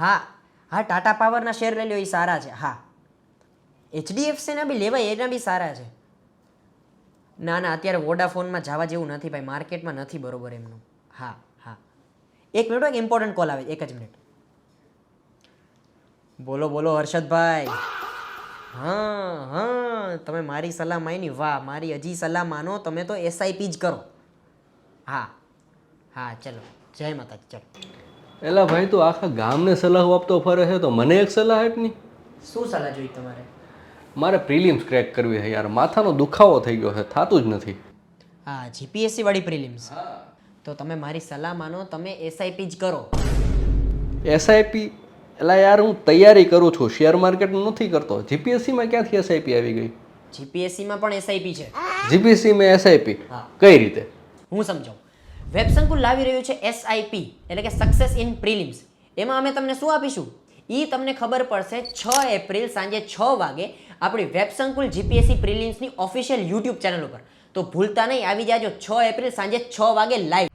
હા હા, ટાટા પાવરના શેર લઈ લો, એ સારા છે. હા, HDFCના બી લેવાય, એના બી સારા છે. ના ના, અત્યારે વોડાફોનમાં જવા જેવું નથી ભાઈ, માર્કેટમાં નથી બરોબર એમનું. હા હા, એક મિનિટ, એક ઇમ્પોર્ટન્ટ કોલ આવે, એક જ મિનિટ. બોલો બોલો હર્ષદભાઈ. હા હા, તમે મારી સલાહ માની, વાહ, મારી હજી સલાહ માનો, તમે તો SIP જ કરો. હા હા, ચલો, જય માતાજી, ચલો. એલા ભાઈ, તું આખા ગામને સલાહ આપતો ફરે છે, તો મને એક સલાહ આપ ની. શું સલાહ જોઈ તમારે? મારે પ્રિલિમ્સ ક્રેક કરવી છે યાર, માથાનો દુખાવો થઈ ગયો છે, થાતું જ નથી. હા, GPSC વાળી પ્રિલિમ્સ. તો તમે મારી સલાહ માનો, તમે SIP જ કરો. SIP? એટલે યાર, હું તૈયારી કરું છું, શેર માર્કેટનું નથી કરતો. જીપીએસસીમાં ક્યાંથી SIP આવી ગઈ? GPSCમાં પણ SIP છે. જીપીએસસીમાં SIP? હા, કઈ રીતે? હું સમજાવું. વેબસંકુલ લાવી રહ્યું છે SIP, એટલે કે સક્સેસ ઇન પ્રિલિમ્સ. એમાં અમે તમને શું આપીશું? એ તમને ખબર પડશે 6 એપ્રિલ સાંજે 6 વાગે આપણી વેબસંકુલ GPSC પ્રિલિમ્સની ઓફિશિયલ YouTube ચેનલ ઉપર. તો ભૂલતા નહીં, આવી જાજો 6 એપ્રિલ સાંજે 6 વાગે લાઈવ.